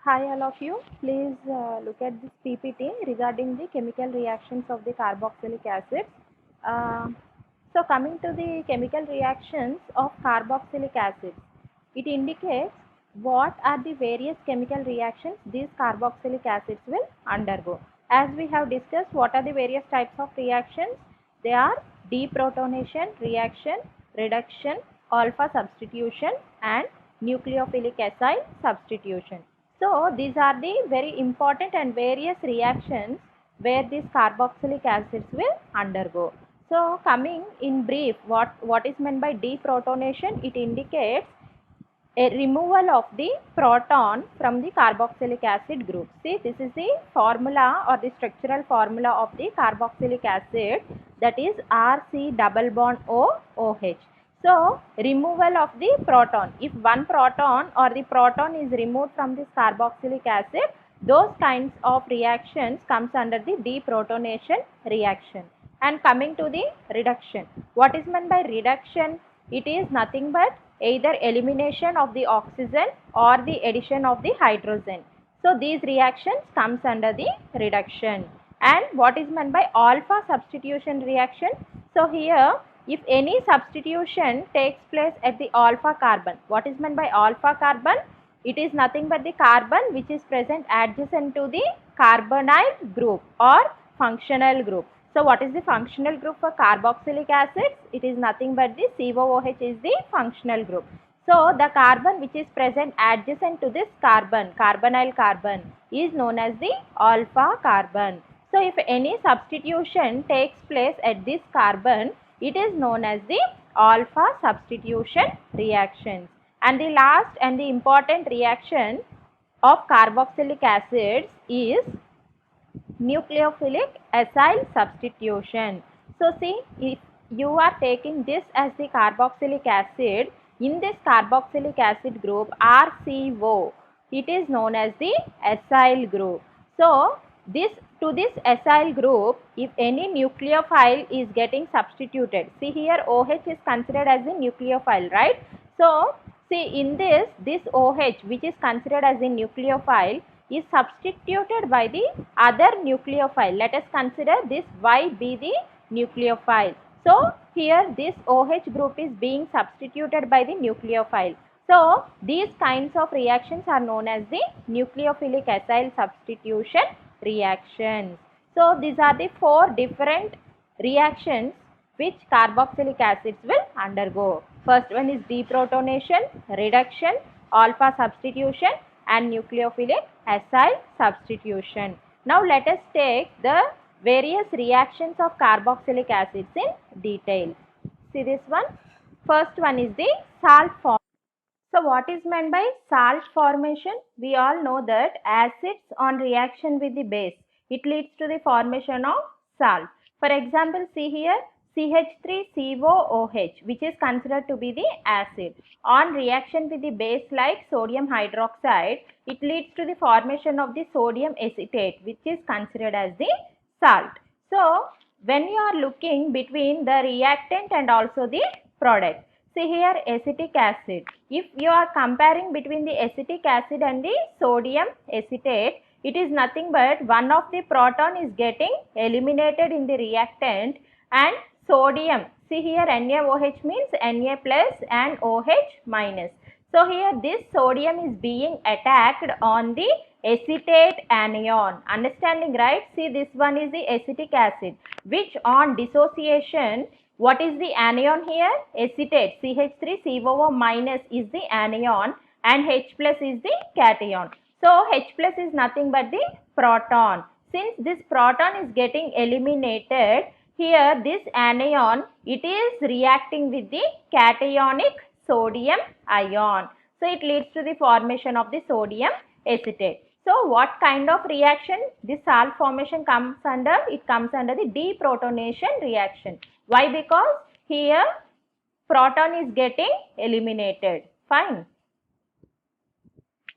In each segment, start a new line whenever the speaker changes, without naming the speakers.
Hi all of you. Please look at this PPT regarding the chemical reactions of the carboxylic acid. Uh, so coming to the chemical reactions of carboxylic acid, it indicates what are the various chemical reactions these carboxylic acids will undergo. As we have discussed, what are the various types of reactions? They are deprotonation reaction, reduction, alpha substitution and nucleophilic acyl substitution. So these are the very important and various reactions where these carboxylic acids will undergo. So coming in brief, what is meant by deprotonation? It indicates a removal of the proton from the carboxylic acid group. See, this is the formula or the structural formula of the carboxylic acid, that is RC double bond O OH. So, removal of the proton. If one proton or the proton is removed from this carboxylic acid, those kinds of reactions comes under the deprotonation reaction. And coming to the reduction. What is meant by reduction? It is nothing but either elimination of the oxygen or the addition of the hydrogen. So these reactions comes under the reduction. And what is meant by alpha substitution reaction? So here if any substitution takes place at the alpha carbon, what is meant by alpha carbon? It is nothing but the carbon which is present adjacent to the carbonyl group or functional group. So what is the functional group for carboxylic acids? It is nothing but the COOH is the functional group. So the carbon which is present adjacent to this carbon, carbonyl carbon, is known as the alpha carbon. So if any substitution takes place at this carbon, it is known as the alpha substitution reactions. And the last and the important reaction of carboxylic acids is nucleophilic acyl substitution. So see, if you are taking this as the carboxylic acid, in this carboxylic acid group RCO, it is known as the acyl group. So this acyl group, if any nucleophile is getting substituted, see here OH is considered as a nucleophile, right? So see in this OH which is considered as a nucleophile is substituted by the other nucleophile. Let us consider this Y be the nucleophile. So here this OH group is being substituted by the nucleophile. So these kinds of reactions are known as the nucleophilic acyl substitution reactions. So these are the four different reactions which carboxylic acids will undergo. First one is deprotonation, reduction, alpha substitution and nucleophilic acyl substitution. Now let us take the various reactions of carboxylic acids in detail. See this one. First one is the salt formation. So what is meant by salt formation? We all know that acids on reaction with the base, it leads to the formation of salt. For example, see here CH3COOH, which is considered to be the acid. On reaction with the base like sodium hydroxide, it leads to the formation of the sodium acetate, which is considered as the salt. So when you are looking between the reactant and also the product, see here acetic acid. If you are comparing between the acetic acid and the sodium acetate, it is nothing but one of the proton is getting eliminated in the reactant and sodium. See here NaOH means Na plus and OH minus. So here this sodium is being attacked on the acetate anion. Understanding, right? See this one is the acetic acid which on dissociation, what is the anion here? Acetate. CH3COO minus is the anion and H plus is the cation. So H plus is nothing but the proton. Since this proton is getting eliminated, here this anion, it is reacting with the cationic sodium ion. So it leads to the formation of the sodium acetate. So what kind of reaction this salt formation comes under? It comes under the deprotonation reaction. Why? Because here proton is getting eliminated. Fine.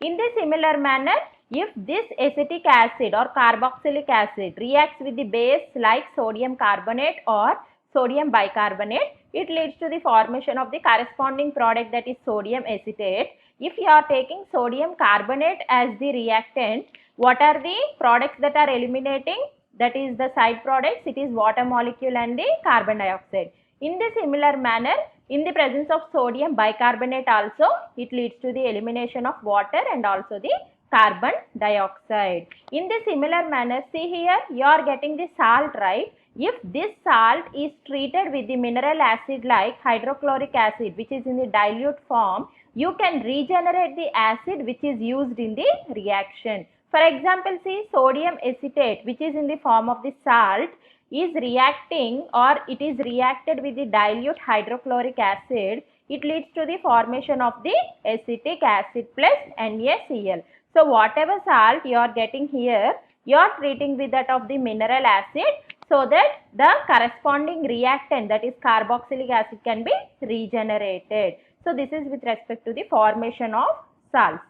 In the similar manner, if this acetic acid or carboxylic acid reacts with the base like sodium carbonate or sodium bicarbonate, it leads to the formation of the corresponding product, that is sodium acetate. If you are taking sodium carbonate as the reactant, what are the products that are eliminating? That is the side products, it is water molecule and the carbon dioxide. In the similar manner, in the presence of sodium bicarbonate also, it leads to the elimination of water and also the carbon dioxide. In the similar manner, see here, you are getting the salt, right? If this salt is treated with the mineral acid like hydrochloric acid, which is in the dilute form, you can regenerate the acid which is used in the reaction. For example, see sodium acetate, which is in the form of the salt, is reacting, or it is reacted with the dilute hydrochloric acid. It leads to the formation of the acetic acid plus NaCl. So whatever salt you are getting here, you are treating with that of the mineral acid, so that the corresponding reactant, that is carboxylic acid, can be regenerated. So this is with respect to the formation of salts.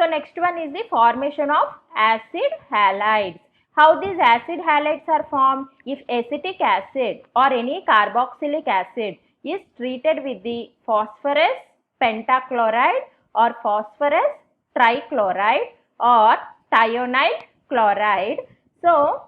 So next one is the formation of acid halides. How these acid halides are formed? If acetic acid or any carboxylic acid is treated with the phosphorus pentachloride or phosphorus trichloride or thionite chloride, so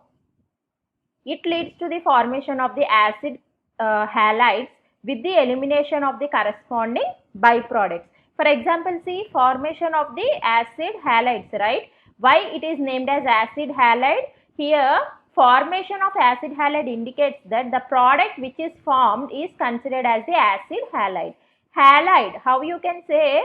it leads to the formation of the acid halides with the elimination of the corresponding byproducts. For example, see formation of the acid halides, right? Why it is named as acid halide? Here, formation of acid halide indicates that the product which is formed is considered as the acid halide. Halide, how you can say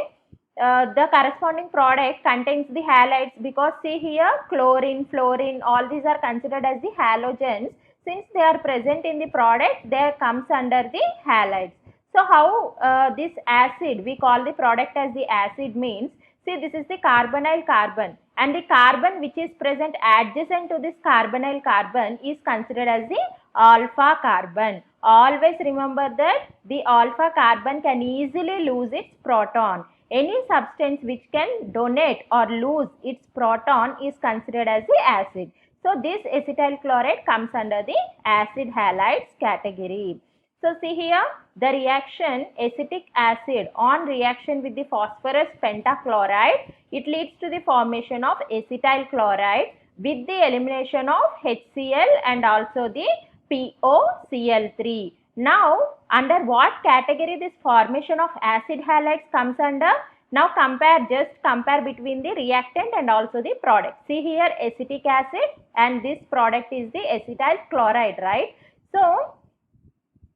the corresponding product contains the halides, because see here chlorine, fluorine, all these are considered as the halogens. Since they are present in the product, they comes under the halides. So how this acid, we call the product as the acid, means, see this is the carbonyl carbon, and the carbon which is present adjacent to this carbonyl carbon is considered as the alpha carbon. Always remember that the alpha carbon can easily lose its proton. Any substance which can donate or lose its proton is considered as the acid. So this acetyl chloride comes under the acid halides category. So see here, the reaction acetic acid on reaction with the phosphorus pentachloride, it leads to the formation of acetyl chloride with the elimination of HCl and also the POCl3. Now, under what category this formation of acid halides comes under? Now just compare between the reactant and also the product. See here acetic acid, and this product is the acetyl chloride, right? So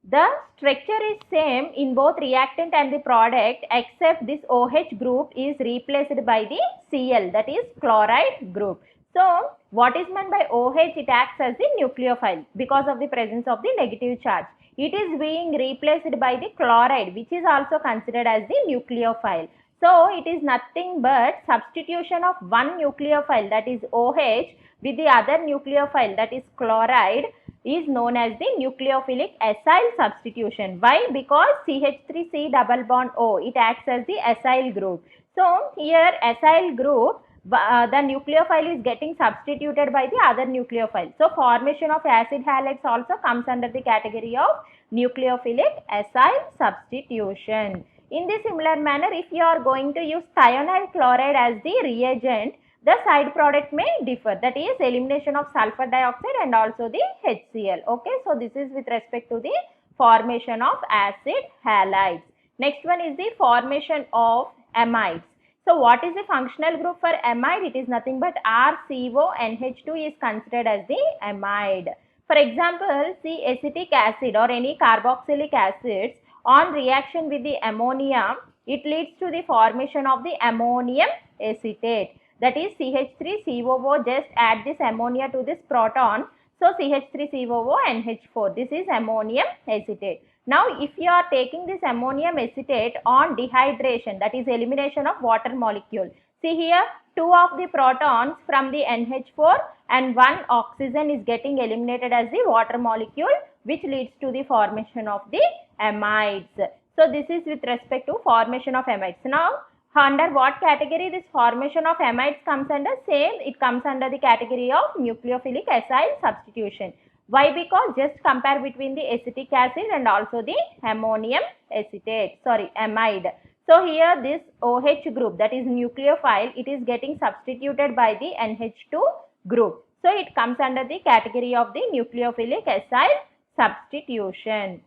the structure is same in both reactant and the product, except this OH group is replaced by the Cl, that is chloride group. So what is meant by OH? It acts as the nucleophile because of the presence of the negative charge. It is being replaced by the chloride, which is also considered as the nucleophile. So it is nothing but substitution of one nucleophile, that is OH, with the other nucleophile, that is chloride, is known as the nucleophilic acyl substitution. Why? Because CH3C double bond O, it acts as the acyl group. So here acyl group, the nucleophile is getting substituted by the other nucleophile. So formation of acid halides also comes under the category of nucleophilic acyl substitution. In the similar manner, if you are going to use thionyl chloride as the reagent, the side product may differ, that is elimination of sulfur dioxide and also the HCl. Okay, so this is with respect to the formation of acid halides. Next one is the formation of amides. So what is the functional group for amide? It is nothing but RCONH2 is considered as the amide. For example, see acetic acid or any carboxylic acids on reaction with the ammonia, it leads to the formation of the ammonium acetate. That is CH3COO, just add this ammonia to this proton. So CH3COO NH4, this is ammonium acetate. Now if you are taking this ammonium acetate on dehydration, that is elimination of water molecule. See here, 2 of the protons from the NH4 and 1 oxygen is getting eliminated as the water molecule, which leads to the formation of the amides. So this is with respect to formation of amides. Now under what category this formation of amides comes under? Same, it comes under the category of nucleophilic acyl substitution. Why? Because just compare between the acetic acid and also the ammonium acetate, sorry, amide. So here this OH group, that is nucleophile, it is getting substituted by the NH2 group. So it comes under the category of the nucleophilic acid substitution.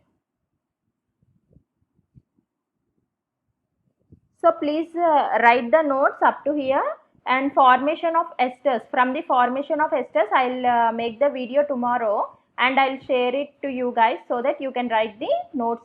So please write the notes up to here. And formation of esters, from the formation of esters I'll make the video tomorrow and I'll share it to you guys so that you can write the notes